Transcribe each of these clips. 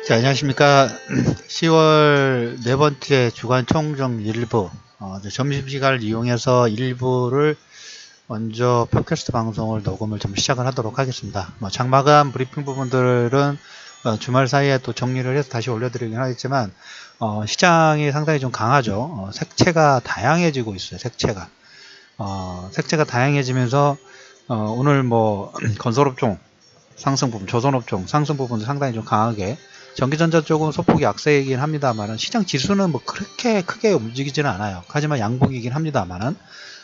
자, 안녕하십니까. 10월 네 번째 주간 총정 일부, 점심시간을 이용해서 일부를 먼저 팟캐스트 방송을 녹음을 좀 시작을 하도록 하겠습니다. 장마감 브리핑 부분들은 주말 사이에 또 정리를 해서 다시 올려드리긴 하겠지만, 시장이 상당히 좀 강하죠. 색채가 다양해지고 있어요. 색채가 다양해지면서, 오늘 건설업종 상승 부분, 조선업종 상승 부분도 상당히 좀 강하게, 전기전자 쪽은 소폭이 약세이긴 합니다만은, 시장 지수는 그렇게 크게 움직이지는 않아요. 하지만 양봉이긴 합니다만은,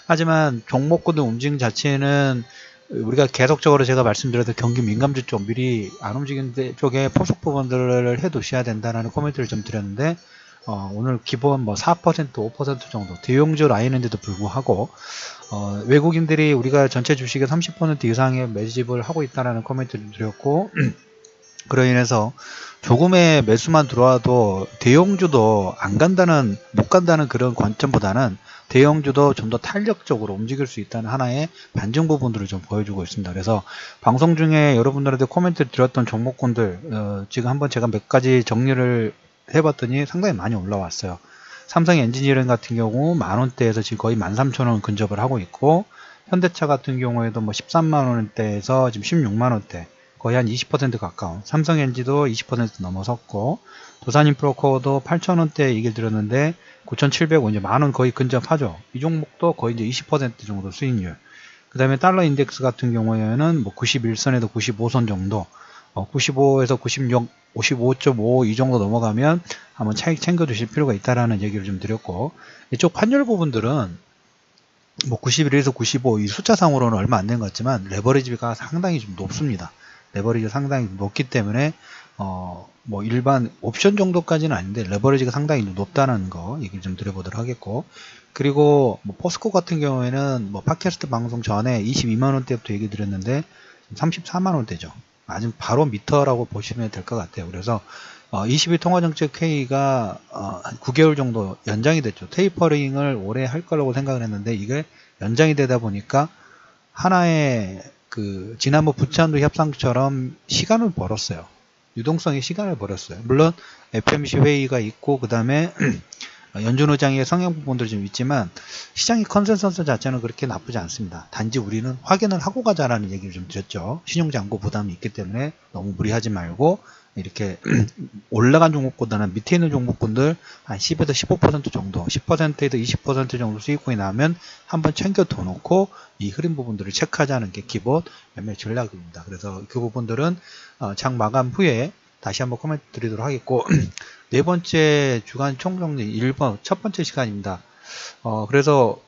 하지만 종목군의 움직임 자체는 우리가 계속적으로 제가 말씀드렸던 경기 민감주 쪽 미리 안 움직이는 쪽에 포석 부분들을 해 두셔야 된다는 코멘트를 좀 드렸는데, 오늘 기본 4%, 5% 정도 대형주 라인인데도 불구하고 외국인들이 우리가 전체 주식의 30% 이상의 매집을 하고 있다는 코멘트를 드렸고, 그로 인해서 조금의 매수만 들어와도 대형주도 못 간다는 그런 관점보다는 대형주도 좀 더 탄력적으로 움직일 수 있다는 하나의 반증 부분들을 좀 보여주고 있습니다. 그래서 방송 중에 여러분들한테 코멘트 드렸던 종목군들, 지금 한번 제가 몇 가지 정리를 해봤더니 상당히 많이 올라왔어요. 삼성 엔지니어링 같은 경우 만원대에서 지금 거의 13,000원 근접을 하고 있고, 현대차 같은 경우에도 13만원대에서 지금 16만원대, 거의 한 20% 가까운, 삼성엔지도 20% 넘어섰고, 도산인프로코어도 8,000원대 얘기를 드렸는데 9,700원, 이제 만원 거의 근접하죠. 이 종목도 거의 이제 20% 정도 수익률. 그 다음에 달러 인덱스 같은 경우에는 91선에도 95선 정도, 95에서 96, 55.5 이 정도 넘어가면 한번 차익 챙겨 두실 필요가 있다라는 얘기를 좀 드렸고, 이쪽 환율 부분들은 91에서 95 이 숫자상으로는 얼마 안 된 것 같지만 레버리지가 상당히 좀 높습니다. 레버리지가 상당히 높기 때문에 일반 옵션 정도까지는 아닌데 레버리지가 상당히 높다는 거 얘기를 좀 드려보도록 하겠고, 그리고 포스코 같은 경우에는 팟캐스트 방송 전에 22만원대부터 얘기 드렸는데 34만원대죠. 아주 바로 미터라고 보시면 될 것 같아요. 그래서 22 통화정책회의가 9개월 정도 연장이 됐죠. 테이퍼링을 올해 할 거라고 생각을 했는데 이게 연장이 되다 보니까 하나의 지난번 부채한도 협상처럼 시간을 벌었어요. 유동성의 시간을 벌었어요. 물론 FMC 회의가 있고 그 다음에 연준 의장의 성향 부분도 좀 있지만 시장의 컨센서스 자체는 그렇게 나쁘지 않습니다. 단지 우리는 확인을 하고 가자라는 얘기를 좀 드렸죠. 신용장고 부담이 있기 때문에 너무 무리하지 말고 이렇게 올라간 종목보다는 밑에 있는 종목군들 한 10에서 15% 정도, 10%에서 20% 정도 수익권이 나면 한번 챙겨 둬놓고 이 흐름 부분들을 체크하자는 게 기본 매매 전략입니다. 그래서 그 부분들은 장 마감 후에 다시 한번 코멘트 드리도록 하겠고, 네 번째 주간 총정리 1번 첫 번째 시간입니다. 그래서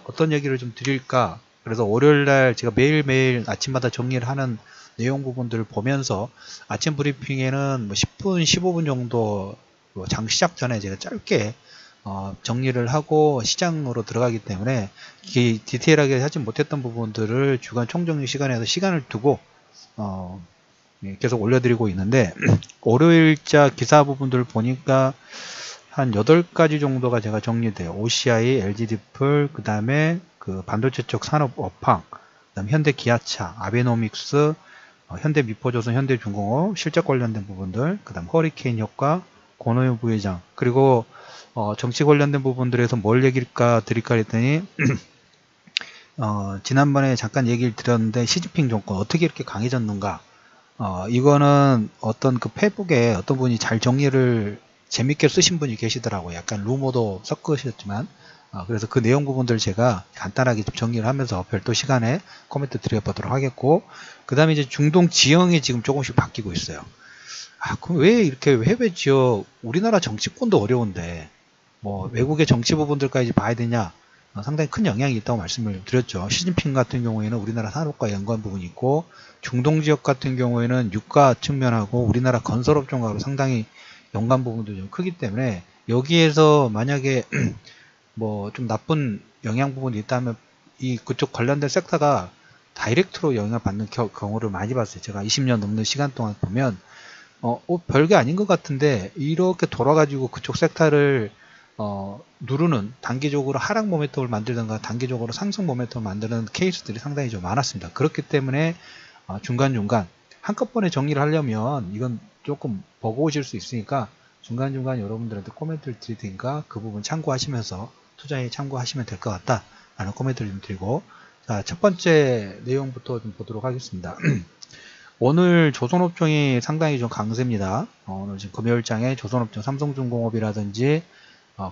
어떤 얘기를 좀 드릴까? 그래서 월요일날 제가 매일매일 아침마다 정리를 하는 내용 부분들을 보면서 아침 브리핑에는 10분, 15분 정도 장 시작 전에 제가 짧게 정리를 하고 시장으로 들어가기 때문에 디테일하게 하지 못했던 부분들을 주간 총정리 시간에서 시간을 두고 계속 올려드리고 있는데, 월요일자 기사 부분들을 보니까 한 8가지 정도가 제가 정리돼요. OCI, LG디플, 그 다음에 반도체 쪽 산업 업황, 그 다음 현대 기아차, 아베노믹스, 현대 미포조선, 현대중공업, 실적 관련된 부분들, 그 다음 허리케인 효과, 권오윤 부회장, 그리고 정치 관련된 부분들에서 뭘 얘기할까 드릴까 했더니 지난번에 잠깐 얘기를 드렸는데 시진핑 정권 어떻게 이렇게 강해졌는가, 이거는 어떤 페북에 어떤 분이 잘 정리를 재밌게 쓰신 분이 계시더라고요. 약간 루머도 섞으셨지만, 그래서 그 내용 부분들 제가 간단하게 좀 정리를 하면서 별도 시간에 코멘트 드려보도록 하겠고, 그 다음에 이제 중동 지형이 지금 조금씩 바뀌고 있어요. 그럼 왜 이렇게 해외 지역, 우리나라 정치권도 어려운데 외국의 정치 부분들까지 봐야 되냐? 상당히 큰 영향이 있다고 말씀을 드렸죠. 시진핑 같은 경우에는 우리나라 산업과 연관 부분이 있고, 중동 지역 같은 경우에는 유가 측면하고 우리나라 건설업종하고 상당히 연관 부분도 좀 크기 때문에 여기에서 만약에 좀 나쁜 영향 부분이 있다면 그쪽 관련된 섹터가 다이렉트로 영향을 받는 경우를 많이 봤어요. 제가 20년 넘는 시간 동안 보면 별게 아닌 것 같은데 이렇게 돌아가지고 그쪽 섹터를 누르는, 단기적으로 하락 모멘텀을 만들든가 단기적으로 상승 모멘텀을 만드는 케이스들이 상당히 좀 많았습니다. 그렇기 때문에 중간중간 한꺼번에 정리를 하려면 이건 조금 버거우실 수 있으니까 중간중간 여러분들한테 코멘트를 드릴 테니까 그 부분 참고하시면서 투자에 참고하시면 될 것 같다 라는 코멘트를 좀 드리고, 자, 첫 번째 내용부터 좀 보도록 하겠습니다. 오늘 조선업종이 상당히 좀 강세입니다. 오늘 지금 금요일장에 조선업종, 삼성중공업이라든지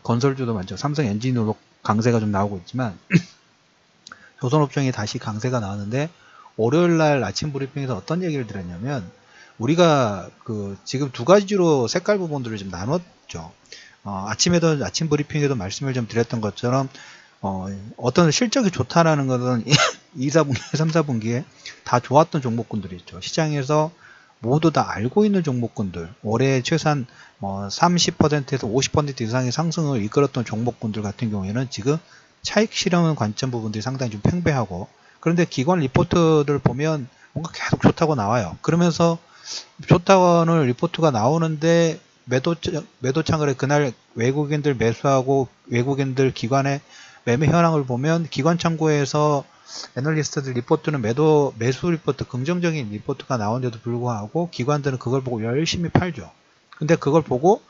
건설주도 많죠. 삼성엔진으로 강세가 좀 나오고 있지만 조선업종이 다시 강세가 나왔는데, 월요일날 아침 브리핑에서 어떤 얘기를 드렸냐면, 우리가 지금 두 가지로 색깔 부분들을 좀 나눴죠. 아침에도 아침 브리핑에도 말씀을 좀 드렸던 것처럼 어떤 실적이 좋다라는 것은 2, 4분기, 3, 4분기에 다 좋았던 종목군들이 있죠. 시장에서 모두 다 알고 있는 종목군들, 올해 최소한 30%에서 50% 이상의 상승을 이끌었던 종목군들 같은 경우에는 지금 차익 실현 관점 부분들이 상당히 좀 팽배하고, 그런데 기관 리포트를 보면 뭔가 계속 좋다고 나와요. 그러면서 좋다는 리포트가 나오는데 매도 창을에 그날 외국인들 매수하고 외국인들 기관의 매매 현황을 보면 기관 창구에서 애널리스트들 리포트는 매수 리포트, 긍정적인 리포트가 나오는데도 불구하고 기관들은 그걸 보고 열심히 팔죠. 근데 그걸 보고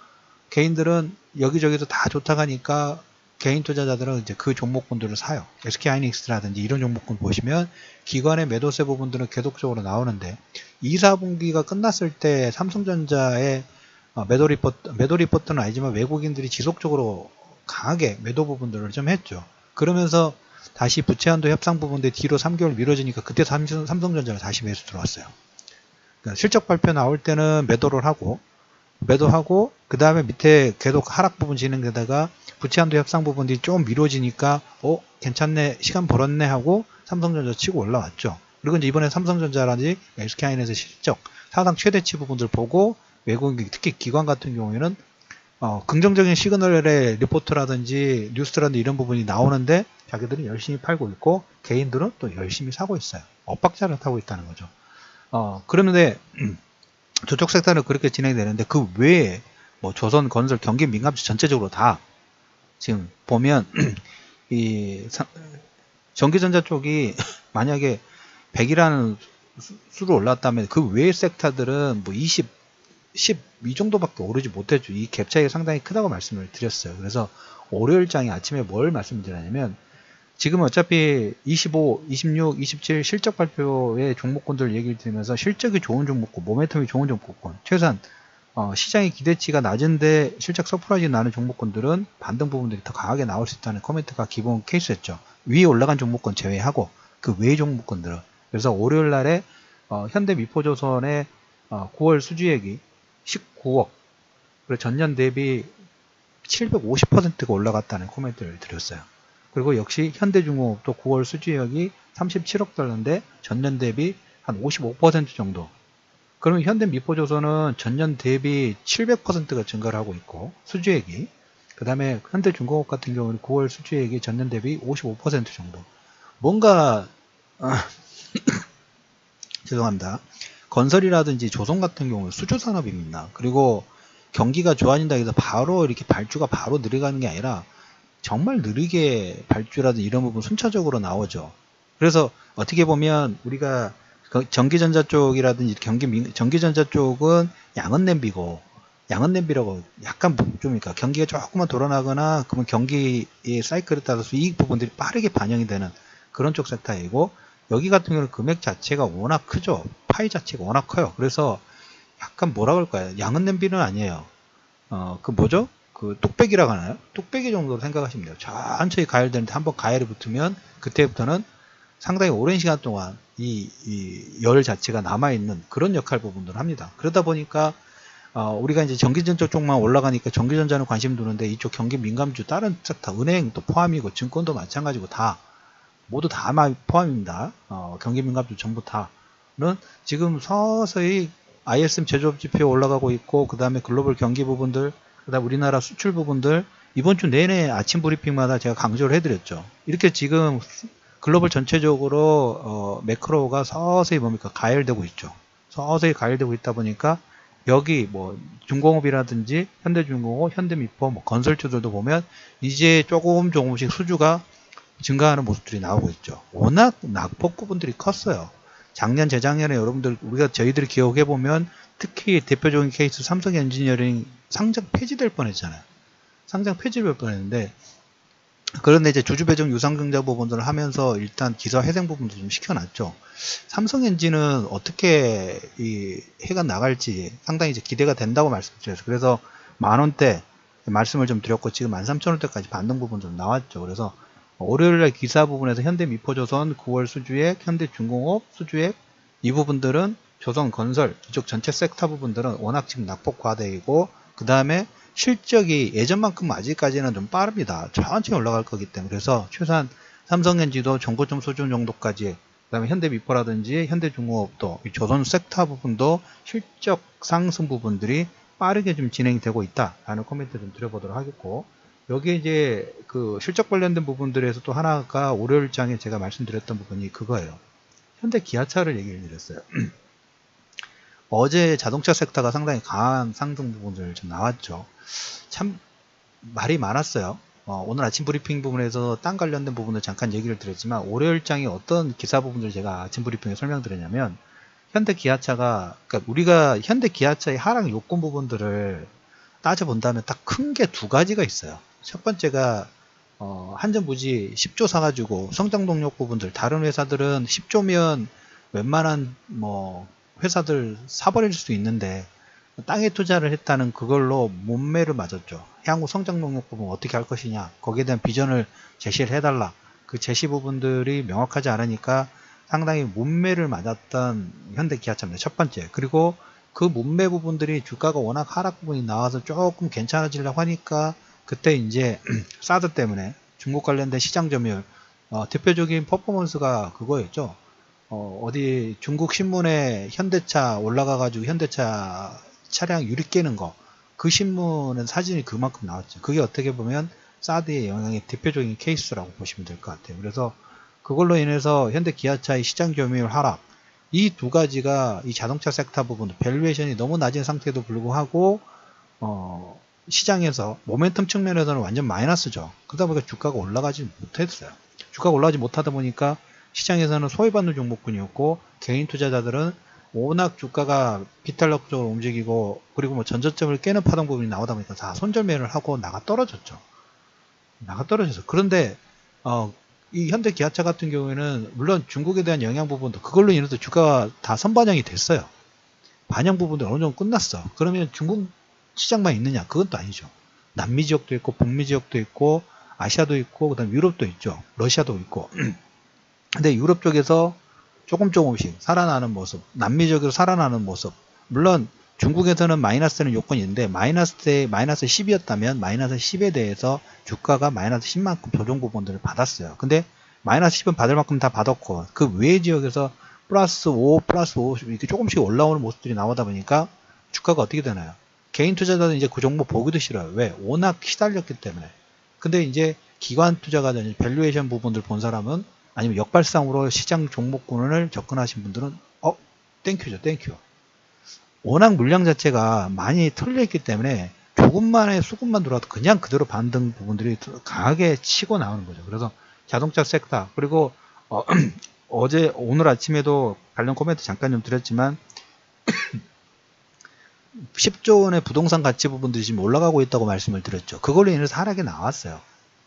개인들은 여기저기서 다 좋다고 하니까 개인 투자자들은 이제 그 종목군들을 사요. SK하이닉스라든지 이런 종목군 보시면 기관의 매도세 부분들은 계속적으로 나오는데 2, 4분기가 끝났을 때 삼성전자의 매도 리포트는 아니지만 외국인들이 지속적으로 강하게 매도 부분들을 좀 했죠. 그러면서 다시 부채한도 협상 부분들 뒤로 3개월 미뤄지니까 그때 삼성전자가 다시 매수 들어왔어요. 그러니까 실적 발표 나올 때는 매도하고 그 다음에 밑에 계속 하락 부분 진행되다가 부채한도 협상 부분들이 좀 미뤄지니까 괜찮네, 시간 벌었네 하고 삼성전자 치고 올라왔죠. 그리고 이제 이번에 삼성전자라든지 SK하이닉스 실적 사상 최대치 부분들 보고 외국인, 특히 기관 같은 경우에는 긍정적인 시그널의 리포트라든지 뉴스라든지 이런 부분이 나오는데 자기들은 열심히 팔고 있고 개인들은 또 열심히 사고 있어요. 엇박자를 타고 있다는 거죠. 그런데 저쪽 섹터는 그렇게 진행되는데 그 외에 조선, 건설, 경기, 민감주 전체적으로 다 지금 보면 이 전기전자 쪽이 만약에 100이라는 수로 올랐다면 그 외의 섹터들은 20, 10 이 정도밖에 오르지 못했죠. 이 갭 차이가 상당히 크다고 말씀을 드렸어요. 그래서 월요일장에 아침에 뭘 말씀드렸냐면 지금 어차피 25, 26, 27 실적 발표의 종목군들 얘기를 드리면서 실적이 좋은 종목군, 모멘텀이 좋은 종목군, 최소한 시장의 기대치가 낮은데 실적 서프라이즈 나는 종목군들은 반등 부분들이 더 강하게 나올 수 있다는 코멘트가 기본 케이스였죠. 위에 올라간 종목군 제외하고 그 외의 종목군들은. 그래서 월요일 날에 현대미포조선의 9월 수주액이 19억, 그리고 전년 대비 750%가 올라갔다는 코멘트를 드렸어요. 그리고 역시 현대중공업도 9월 수주액이 37억 달러인데 전년 대비 한 55% 정도. 그러면 현대미포조선은 전년 대비 700%가 증가를 하고 있고 수주액이, 그 다음에 현대중공업 같은 경우는 9월 수주액이 전년 대비 55% 정도. 뭔가 죄송합니다. 건설이라든지 조선 같은 경우는 수주산업입니다. 그리고 경기가 좋아진다 해서 바로 이렇게 발주가 바로 늘어가는 게 아니라 정말 느리게 발주라든지 이런 부분 순차적으로 나오죠. 그래서 어떻게 보면 우리가 전기전자 쪽이라든지 전기전자 쪽은 양은 냄비라고 약간 좀 그러니까 경기가 조금만 돌아나거나 그러면 경기의 사이클에 따라서 이익 부분들이 빠르게 반영이 되는 그런 쪽 섹터이고, 여기 같은 경우는 금액 자체가 워낙 크죠. 파이 자체가 워낙 커요. 그래서 약간 뭐라 그럴까요? 양은 냄비는 아니에요. 그 뚝배기라고 하나요? 뚝배기 정도로 생각하시면 돼요. 천천히 가열되는데 한번 가열이 붙으면 그때부터는 상당히 오랜 시간 동안 이 열 자체가 남아있는 그런 역할 부분들을 합니다. 그러다 보니까 우리가 이제 전기전자 쪽만 올라가니까 전기전자는 관심 두는데 이쪽 경기 민감주 다른 섹터 은행도 포함이고 증권도 마찬가지고 모두 다 포함입니다. 경기 민감주 전부 다는 지금 서서히 ISM 제조업 지표 올라가고 있고, 그 다음에 글로벌 경기 부분들, 그 다음 우리나라 수출 부분들 이번 주 내내 아침 브리핑마다 제가 강조를 해드렸죠. 이렇게 지금 글로벌 전체적으로 매크로가 서서히 가열되고 있죠. 서서히 가열되고 있다 보니까 여기 중공업이라든지 현대중공업, 현대미포, 건설주들도 보면 이제 조금씩 수주가 증가하는 모습들이 나오고 있죠. 워낙 낙폭 부분들이 컸어요. 작년 재작년에 여러분들 저희들이 기억해 보면 특히 대표적인 케이스 삼성 엔지니어링 상장 폐지될 뻔했잖아요. 상장 폐지될 뻔했는데 그런데 이제 주주 배정 유상증자 부분들을 하면서 일단 기사 회생 부분도 좀 시켜놨죠. 삼성 엔진은 어떻게 이 해가 나갈지 상당히 이제 기대가 된다고 말씀드렸어요. 그래서 10,000원대 말씀을 좀 드렸고 지금 13,000원대까지 반등 부분 좀 나왔죠. 그래서 월요일날 기사 부분에서 현대미포조선 9월 수주액, 현대중공업 수주액 이 부분들은 조선건설 이쪽 전체 섹터 부분들은 워낙 지금 낙폭 과대이고 그 다음에 실적이 예전만큼 아직까지는 좀 빠릅니다. 천천히 올라갈 거기 때문에 그래서 최소한 삼성엔지도 정고점 수준 정도까지 그 다음에 현대미포라든지 현대중공업도 이 조선 섹터 부분도 실적 상승 부분들이 빠르게 좀 진행이 되고 있다라는 코멘트 좀 드려보도록 하겠고 여기에 이제 그 실적 관련된 부분들에서 또 하나가 월요일장에 제가 말씀드렸던 부분이 그거예요. 현대 기아차를 얘기를 드렸어요. 어제 자동차 섹터가 상당히 강한 상승 부분들 좀 나왔죠. 참 말이 많았어요. 오늘 아침 브리핑 부분에서 땅 관련된 부분을 잠깐 얘기를 드렸지만 월요일장에 어떤 기사 부분들을 제가 아침 브리핑에 설명드렸냐면 현대 기아차가 그러니까 우리가 현대 기아차의 하락 요건 부분들을 따져본다면 딱 큰 게 두 가지가 있어요. 첫 번째가 한전부지 10조 사가지고 성장 동력 부분들 다른 회사들은 10조면 웬만한 뭐 회사들 사버릴 수 있는데 땅에 투자를 했다는 그걸로 몸매를 맞았죠. 향후 성장 동력 부분 어떻게 할 것이냐 거기에 대한 비전을 제시를 해달라. 그 제시 부분들이 명확하지 않으니까 상당히 몸매를 맞았던 현대 기아차입니다. 첫 번째. 그리고 그 몸매 부분들이 주가가 워낙 하락 부분이 나와서 조금 괜찮아지려고 하니까 그때 이제 사드 때문에 중국 관련된 시장 점유율 대표적인 퍼포먼스가 그거였죠. 어디 중국 신문에 현대차 올라가가지고 현대차 차량 유리 깨는 거 그 신문은 사진이 그만큼 나왔죠. 그게 어떻게 보면 사드의 영향의 대표적인 케이스라고 보시면 될 것 같아요. 그래서 그걸로 인해서 현대 기아차의 시장 점유율 하락 이 두 가지가 이 자동차 섹터 부분 밸류에이션이 너무 낮은 상태에도 불구하고 시장에서 모멘텀 측면에서는 완전 마이너스죠. 그러다 보니까 주가가 올라가지 못했어요. 주가가 올라가지 못하다 보니까 시장에서는 소외받는 종목군이었고 개인 투자자들은 워낙 주가가 비탄력적으로 움직이고 그리고 뭐 전저점을 깨는 파동 부분이 나오다 보니까 다 손절매를 하고 나가 떨어졌죠. 나가 떨어져서 그런데 이 현대 기아차 같은 경우에는 물론 중국에 대한 영향 부분도 그걸로 인해서 주가가 다 선반영이 됐어요. 반영 부분도 어느 정도 끝났어. 그러면 중국 시장만 있느냐? 그건 또 아니죠. 남미 지역도 있고 북미 지역도 있고 아시아도 있고 그다음 유럽도 있죠. 러시아도 있고. 근데 유럽 쪽에서 조금씩 살아나는 모습, 남미 지역에서 살아나는 모습. 물론 중국에서는 마이너스는 요건이 있는데 마이너스 10이었다면 마이너스 10에 대해서 주가가 마이너스 10만큼 조정 부분들을 받았어요. 근데 마이너스 10은 받을 만큼 다 받았고 그 외 지역에서 플러스 5 이렇게 조금씩 올라오는 모습들이 나오다 보니까 주가가 어떻게 되나요? 개인 투자자는 이제 그 종목 보기도 싫어요. 왜? 워낙 시달렸기 때문에. 근데 이제 기관 투자가 되는 밸류에이션 부분들 본 사람은 아니면 역발상으로 시장 종목군을 접근하신 분들은 땡큐죠. 땡큐. 워낙 물량 자체가 많이 털려있기 때문에 조금만의 수급만 들어와도 그냥 그대로 반등 부분들이 강하게 치고 나오는 거죠. 그래서 자동차 섹터 그리고 오늘 아침에도 관련 코멘트 잠깐 좀 드렸지만 10조 원의 부동산 가치 부분들이 지금 올라가고 있다고 말씀을 드렸죠. 그걸로 인해서 하락이 나왔어요.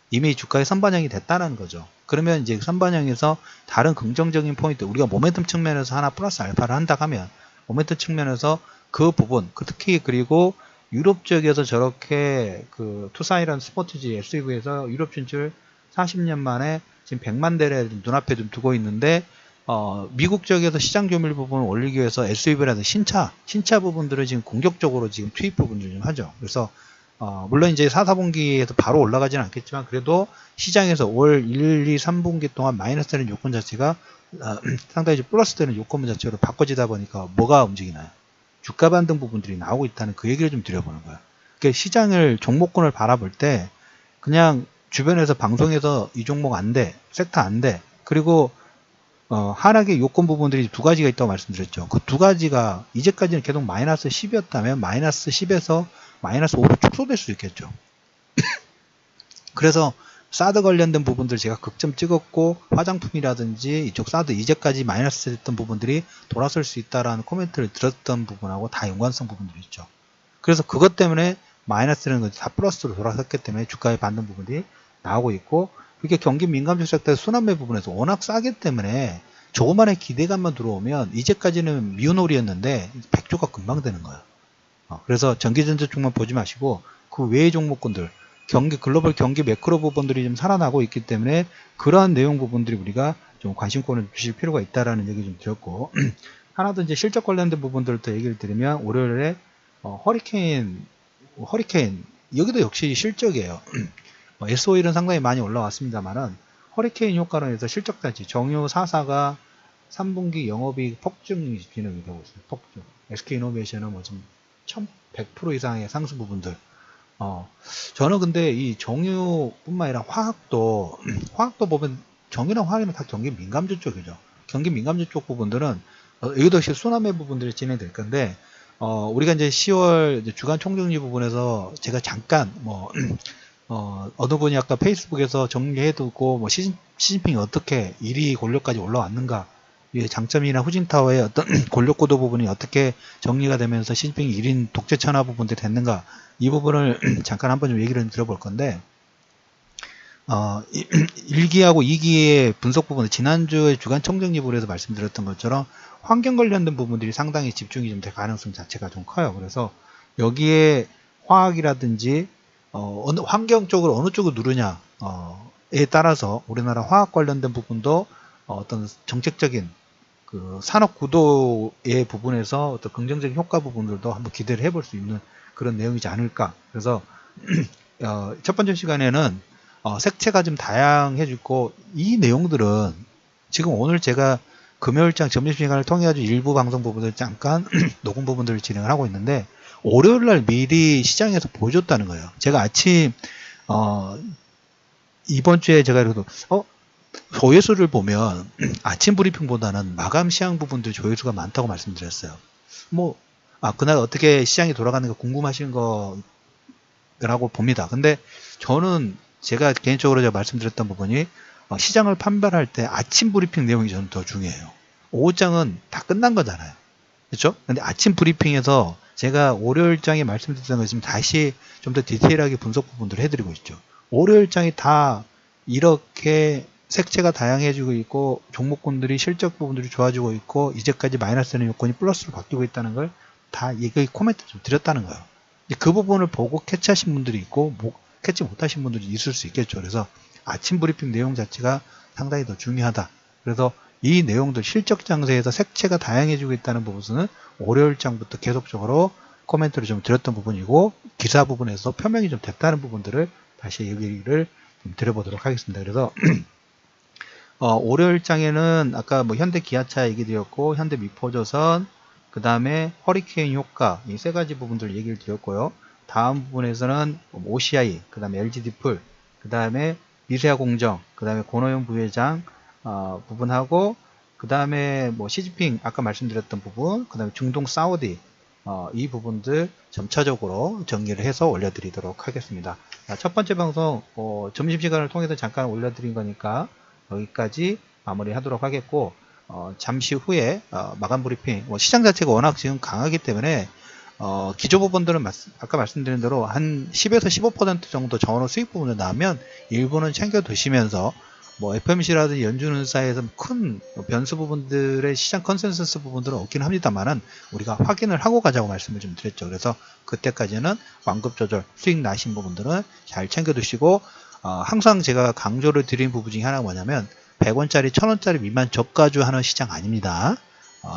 이미 주가에 선반영이 됐다는 거죠. 그러면 이제 선반영에서 다른 긍정적인 포인트, 우리가 모멘텀 측면에서 하나 플러스 알파를 한다 하면 모멘텀 측면에서 그 부분, 특히 그리고 유럽 쪽에서 저렇게 그 투사이란 스포츠지 SUV에서 유럽 진출 40년 만에 지금 100만 대를 눈앞에 좀 두고 있는데 미국 쪽에서 시장 점유율 부분을 올리기 위해서 SUV라든지 신차 부분들을 지금 공격적으로 지금 투입 부분을 좀 하죠. 그래서 물론 이제 4, 4분기에서 바로 올라가지는 않겠지만 그래도 시장에서 올 1, 2, 3분기 동안 마이너스 되는 요건 자체가 상당히 플러스 되는 요건 자체로 바꿔지다 보니까 뭐가 움직이나요? 주가 반등 부분들이 나오고 있다는 그 얘기를 좀 드려보는 거예요. 그러니까 시장을 종목군을 바라볼 때 그냥 주변에서 방송에서 이 종목 안 돼, 섹터 안 돼, 그리고 하락의 요건 부분들이 두 가지가 있다고 말씀드렸죠. 그 두 가지가 이제까지는 계속 마이너스 10이었다면 마이너스 10에서 마이너스 5로 축소될 수 있겠죠. 그래서 사드 관련된 부분들 제가 극점 찍었고 화장품이라든지 이쪽 사드 이제까지 마이너스 됐던 부분들이 돌아설 수 있다라는 코멘트를 들었던 부분하고 다 연관성 부분들이 있죠. 그래서 그것 때문에 마이너스는 것이 다 플러스로 돌아섰기 때문에 주가에 받는 부분이 나오고 있고, 그게 경기 민감주 섹터의 순환매 부분에서 워낙 싸기 때문에 조그만의 기대감만 들어오면 이제까지는 미운 홀이었는데 100조가 금방 되는 거예요. 그래서 전기전자 쪽만 보지 마시고 그 외의 종목군들 글로벌 경기 매크로 부분들이 좀 살아나고 있기 때문에 그러한 내용 부분들이 우리가 좀 관심권을 주실 필요가 있다라는 얘기 좀 드렸고, 하나 더 이제 실적 관련된 부분들을 더 얘기를 드리면 월요일에 허리케인 여기도 역시 실적이에요. SO일은 상당히 많이 올라왔습니다만은 허리케인 효과로 해서 실적 단지 정유 4사가 3분기 영업이익 폭증 진행이 되고 있습니다. 폭증. SK이노베이션은 뭐 지금 1100% 이상의 상승 부분들. 저는 근데 이 정유뿐만 아니라 화학도 보면 정유랑 화학이는 다 경기 민감주 쪽이죠. 경기 민감주 쪽 부분들은 여기도 역시 순환매 부분들이 진행될 건데, 우리가 이제 10월 이제 주간 총정리 부분에서 제가 잠깐 어느 분이 아까 페이스북에서 정리해두고 시진핑이 어떻게 1위 권력까지 올라왔는가, 장점이나 후진타워의 어떤 권력구도 부분이 어떻게 정리가 되면서 시진핑이 1인 독재 천하 부분들이 됐는가, 이 부분을 잠깐 한번 좀 얘기를 들어볼 건데, 1기하고 2기의 분석 부분은 지난주에 주간 총정리부에서 말씀드렸던 것처럼 환경 관련된 부분들이 상당히 집중이 좀 될 가능성 자체가 좀 커요. 그래서 여기에 화학이라든지 환경 쪽으로 어느 쪽을 누르냐에 따라서 우리나라 화학 관련된 부분도 어떤 정책적인 그 산업 구도의 부분에서 어떤 긍정적인 효과 부분들도 한번 기대를 해볼 수 있는 그런 내용이지 않을까. 그래서 첫 번째 시간에는 색채가 좀 다양해지고, 이 내용들은 지금 오늘 제가 금요일장 점심시간을 통해 가지고 일부 방송 부분들 잠깐 녹음 부분들을 진행을 하고 있는데, 월요일날 미리 시장에서 보여줬다는 거예요. 제가 아침 이번 주에 제가 그래도 조회수를 보면 아침 브리핑보다는 마감 시황 부분들 조회수가 많다고 말씀드렸어요. 그날 어떻게 시장이 돌아가는 가 궁금하신 거라고 봅니다. 근데 저는 제가 개인적으로 제가 말씀드렸던 부분이 시장을 판별할 때 아침 브리핑 내용이 저는 더 중요해요. 오후장은 다 끝난 거잖아요. 그렇죠? 근데 아침 브리핑에서 제가 월요일장에 말씀드렸던 것을 다시 좀 더 디테일하게 분석 부분들을 해드리고 있죠. 월요일장이 다 이렇게 색채가 다양해지고 있고 종목군들이 실적 부분들이 좋아지고 있고 이제까지 마이너스는 요건이 플러스로 바뀌고 있다는 걸 다 이거 코멘트 좀 드렸다는 거예요. 그 부분을 보고 캐치하신 분들이 있고 캐치 못하신 분들이 있을 수 있겠죠. 그래서 아침 브리핑 내용 자체가 상당히 더 중요하다. 그래서 이 내용들 실적 장세에서 색채가 다양해지고 있다는 부분은 월요일장부터 계속적으로 코멘트를 좀 드렸던 부분이고, 기사 부분에서 표명이 좀 됐다는 부분들을 다시 얘기를 좀 드려보도록 하겠습니다. 그래서 월요일장에는 아까 현대 기아차 얘기 드렸고, 현대 미포조선, 그 다음에 허리케인 효과, 이 세 가지 부분들 얘기를 드렸고요. 다음 부분에서는 OCI, 그 다음에 LG디플, 그 다음에 미세화공정, 그 다음에 권오영 부회장 부분하고, 그 다음에 시진핑 아까 말씀드렸던 부분, 그 다음에 중동 사우디, 이 부분들 점차적으로 정리를 해서 올려드리도록 하겠습니다. 첫 번째 방송 점심시간을 통해서 잠깐 올려드린 거니까 여기까지 마무리하도록 하겠고, 잠시 후에 마감 브리핑, 시장 자체가 워낙 지금 강하기 때문에 기조 부분들은 아까 말씀드린 대로 한 10에서 15% 정도 정원호 수익 부분을 나오면 일부는 챙겨 두시면서 FMC라든지 연준은사에서 큰 변수 부분들의 시장 컨센서스 부분들은 없긴 합니다만은 우리가 확인을 하고 가자고 말씀을 좀 드렸죠. 그래서 그때까지는 완급 조절 수익 나신 부분들은 잘 챙겨 두시고, 항상 제가 강조를 드린 부분 중에 하나가 뭐냐면 100원짜리 1000원짜리 미만 저가주 하는 시장 아닙니다.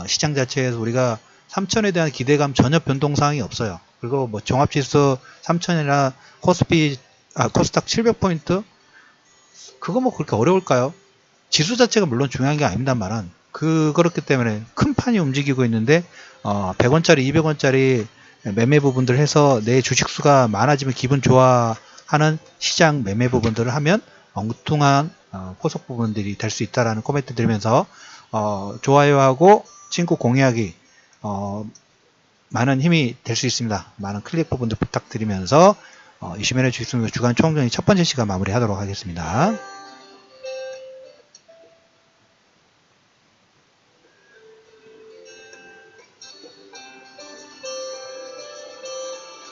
시장 자체에서 우리가 3000에 대한 기대감 전혀 변동사항이 없어요. 그리고 종합지수 3000이나 코스닥 700포인트? 그거 그렇게 어려울까요? 지수 자체가 물론 중요한 게 아닙니다만, 그렇기 때문에 큰 판이 움직이고 있는데, 100원짜리, 200원짜리 매매 부분들 해서 내 주식수가 많아지면 기분 좋아하는 시장 매매 부분들을 하면 엉뚱한 포석 부분들이 될 수 있다라는 코멘트 드리면서, 좋아요하고 친구 공유하기, 많은 힘이 될 수 있습니다. 많은 클릭 부분도 부탁드리면서 이슈맨의 주식수는 주간 총정리 첫 번째 시간 마무리하도록 하겠습니다.